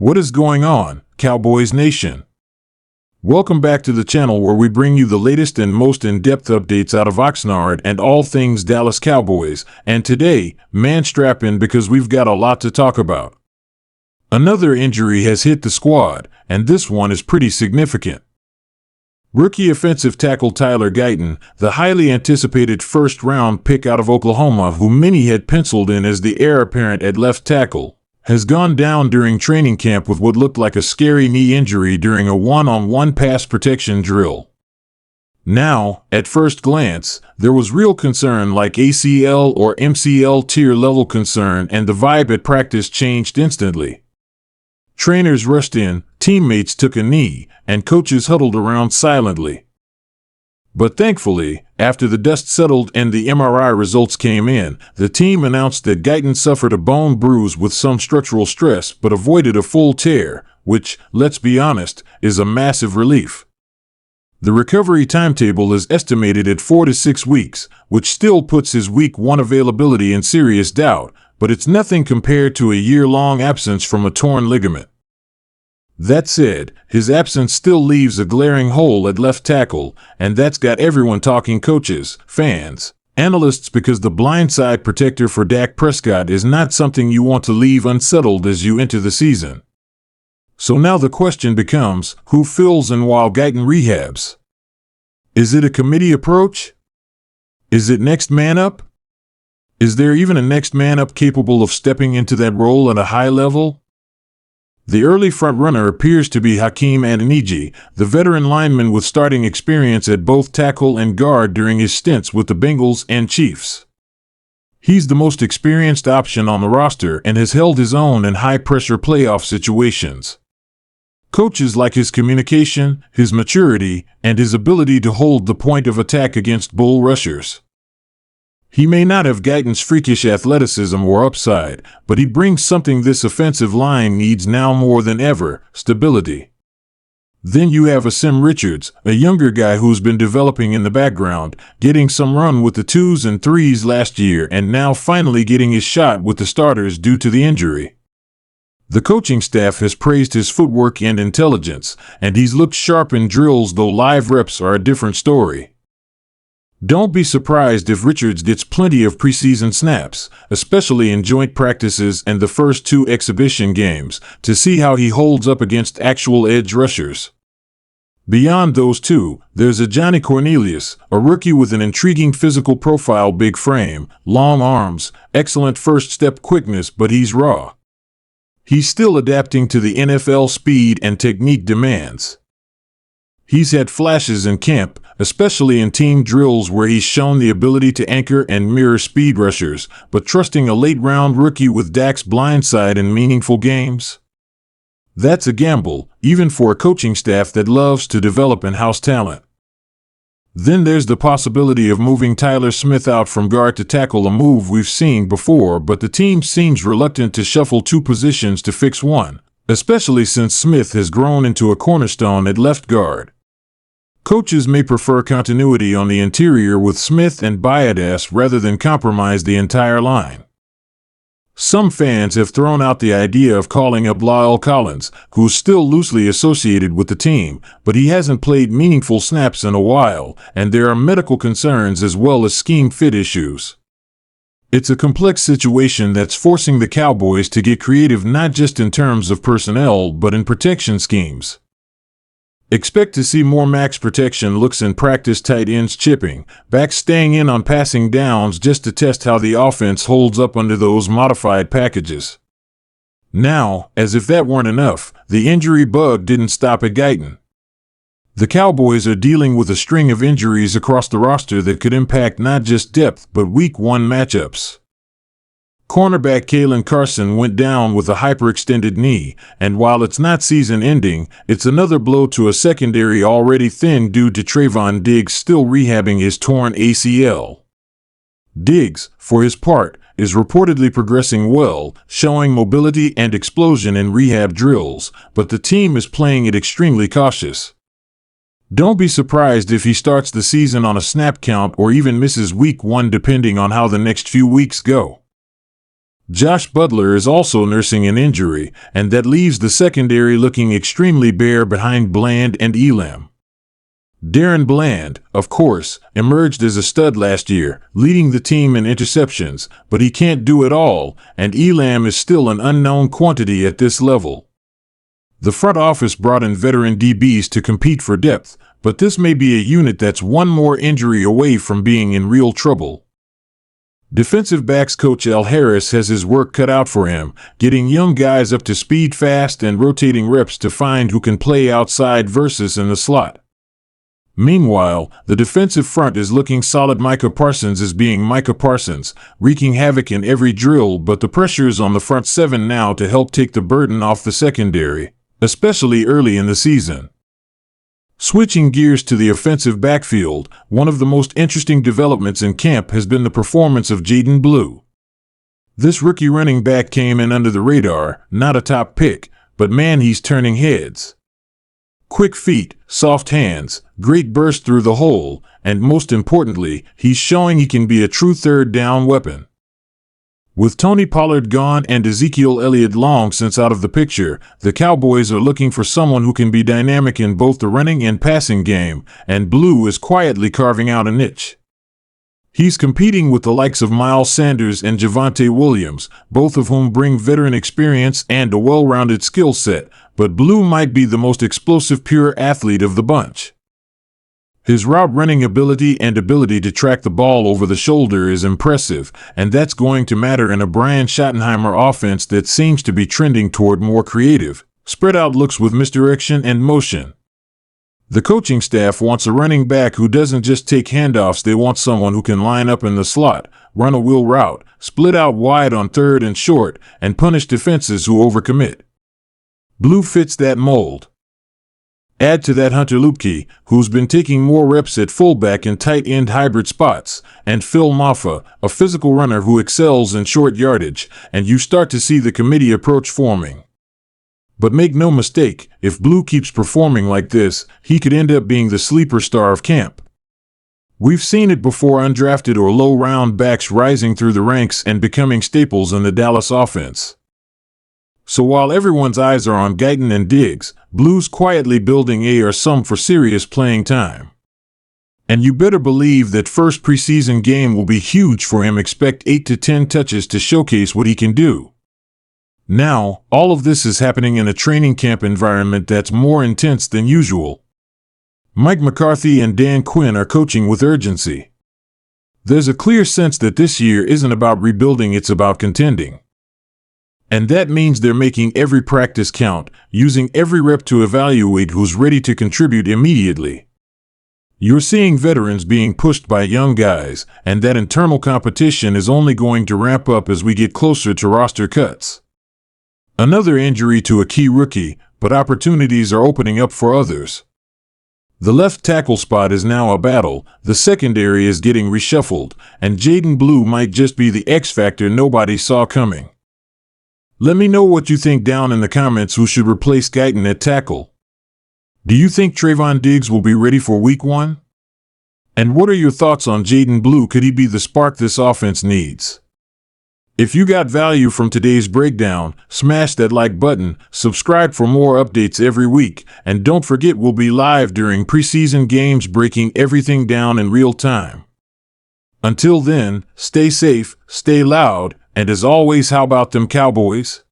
What is going on, Cowboys Nation? Welcome back to the channel where we bring you the latest and most in-depth updates out of Oxnard and all things Dallas Cowboys. And today, man, strap in because we've got a lot to talk about. Another injury has hit the squad, and this one is pretty significant. Rookie offensive tackle Tyler Guyton, the highly anticipated first-round pick out of Oklahoma who many had penciled in as the heir apparent at left tackle, has gone down during training camp with what looked like a scary knee injury during a one-on-one pass protection drill. Now, at first glance, there was real concern like ACL or MCL tier level concern, and the vibe at practice changed instantly. Trainers rushed in, teammates took a knee, and coaches huddled around silently. But thankfully, after the dust settled and the MRI results came in, the team announced that Guyton suffered a bone bruise with some structural stress but avoided a full tear, which, let's be honest, is a massive relief. The recovery timetable is estimated at 4 to 6 weeks, which still puts his Week 1 availability in serious doubt, but it's nothing compared to a year-long absence from a torn ligament. That said, his absence still leaves a glaring hole at left tackle, and that's got everyone talking: coaches, fans, analysts, because the blindside protector for Dak Prescott is not something you want to leave unsettled as you enter the season. So now the question becomes, who fills in while Guyton rehabs? Is it a committee approach? Is it next man up? Is there even a next man up capable of stepping into that role at a high level? The early frontrunner appears to be Hakeem Adeniji, the veteran lineman with starting experience at both tackle and guard during his stints with the Bengals and Chiefs. He's the most experienced option on the roster and has held his own in high-pressure playoff situations. Coaches like his communication, his maturity, and his ability to hold the point of attack against bull rushers. He may not have Guyton's freakish athleticism or upside, but he brings something this offensive line needs now more than ever: stability. Then you have Asim Richards, a younger guy who's been developing in the background, getting some run with the 2s and 3s last year and now finally getting his shot with the starters due to the injury. The coaching staff has praised his footwork and intelligence, and he's looked sharp in drills, though live reps are a different story. Don't be surprised if Richards gets plenty of preseason snaps, especially in joint practices and the first 2 exhibition games, to see how he holds up against actual edge rushers. Beyond those two, there's a Johnny Cornelius, a rookie with an intriguing physical profile: big frame, long arms, excellent first-step quickness, but he's raw. He's still adapting to the NFL speed and technique demands. He's had flashes in camp, especially in team drills where he's shown the ability to anchor and mirror speed rushers, but trusting a late-round rookie with Dak's blindside in meaningful games? That's a gamble, even for a coaching staff that loves to develop in-house talent. Then there's the possibility of moving Tyler Smith out from guard to tackle, a move we've seen before, but the team seems reluctant to shuffle 2 positions to fix one, especially since Smith has grown into a cornerstone at left guard. Coaches may prefer continuity on the interior with Smith and Biadasz rather than compromise the entire line. Some fans have thrown out the idea of calling up La'el Collins, who's still loosely associated with the team, but he hasn't played meaningful snaps in a while, and there are medical concerns as well as scheme fit issues. It's a complex situation that's forcing the Cowboys to get creative, not just in terms of personnel but in protection schemes. Expect to see more max protection looks in practice, tight ends chipping, backs staying in on passing downs just to test how the offense holds up under those modified packages. Now, as if that weren't enough, the injury bug didn't stop at Guyton. The Cowboys are dealing with a string of injuries across the roster that could impact not just depth but Week 1 matchups. Cornerback Kalen Carson went down with a hyperextended knee, and while it's not season-ending, it's another blow to a secondary already thin due to Trevon Diggs still rehabbing his torn ACL. Diggs, for his part, is reportedly progressing well, showing mobility and explosion in rehab drills, but the team is playing it extremely cautious. Don't be surprised if he starts the season on a snap count or even misses Week 1 depending on how the next few weeks go. Josh Butler is also nursing an injury, and that leaves the secondary looking extremely bare behind Bland and Elam. Darren Bland, of course, emerged as a stud last year, leading the team in interceptions, but he can't do it all, and Elam is still an unknown quantity at this level. The front office brought in veteran DBs to compete for depth, but this may be a unit that's one more injury away from being in real trouble. Defensive backs coach Al Harris has his work cut out for him, getting young guys up to speed fast and rotating reps to find who can play outside versus in the slot. Meanwhile, the defensive front is looking solid. Micah Parsons is being Micah Parsons, wreaking havoc in every drill, but the pressure is on the front seven now to help take the burden off the secondary, especially early in the season. Switching gears to the offensive backfield, one of the most interesting developments in camp has been the performance of Jaydon Blue. This rookie running back came in under the radar, not a top pick, but man, he's turning heads. Quick feet, soft hands, great burst through the hole, and most importantly, he's showing he can be a true third down weapon. With Tony Pollard gone and Ezekiel Elliott long since out of the picture, the Cowboys are looking for someone who can be dynamic in both the running and passing game, and Blue is quietly carving out a niche. He's competing with the likes of Miles Sanders and Javonte Williams, both of whom bring veteran experience and a well-rounded skill set, but Blue might be the most explosive pure athlete of the bunch. His route running ability and ability to track the ball over the shoulder is impressive, and that's going to matter in a Brian Schottenheimer offense that seems to be trending toward more creative, spread-out looks with misdirection and motion. The coaching staff wants a running back who doesn't just take handoffs. They want someone who can line up in the slot, run a wheel route, split out wide on third and short, and punish defenses who overcommit. Blue fits that mold. Add to that Hunter Luepke, who's been taking more reps at fullback and tight end hybrid spots, and Phil Maffa, a physical runner who excels in short yardage, and you start to see the committee approach forming. But make no mistake, if Blue keeps performing like this, he could end up being the sleeper star of camp. We've seen it before, undrafted or low-round backs rising through the ranks and becoming staples in the Dallas offense. So while everyone's eyes are on Guyton and Diggs, Blue's quietly building some for serious playing time. And you better believe that first preseason game will be huge for him. Expect 8 to 10 touches to showcase what he can do. Now, all of this is happening in a training camp environment that's more intense than usual. Mike McCarthy and Dan Quinn are coaching with urgency. There's a clear sense that this year isn't about rebuilding, it's about contending. And that means they're making every practice count, using every rep to evaluate who's ready to contribute immediately. You're seeing veterans being pushed by young guys, and that internal competition is only going to ramp up as we get closer to roster cuts. Another injury to a key rookie, but opportunities are opening up for others. The left tackle spot is now a battle, the secondary is getting reshuffled, and Jaydon Blue might just be the X factor nobody saw coming. Let me know what you think down in the comments. Who should replace Guyton at tackle? Do you think Trevon Diggs will be ready for Week 1? And what are your thoughts on Jaydon Blue? Could he be the spark this offense needs? If you got value from today's breakdown, smash that like button, subscribe for more updates every week, and don't forget we'll be live during preseason games, breaking everything down in real time. Until then, stay safe, stay loud, and as always, how about them Cowboys?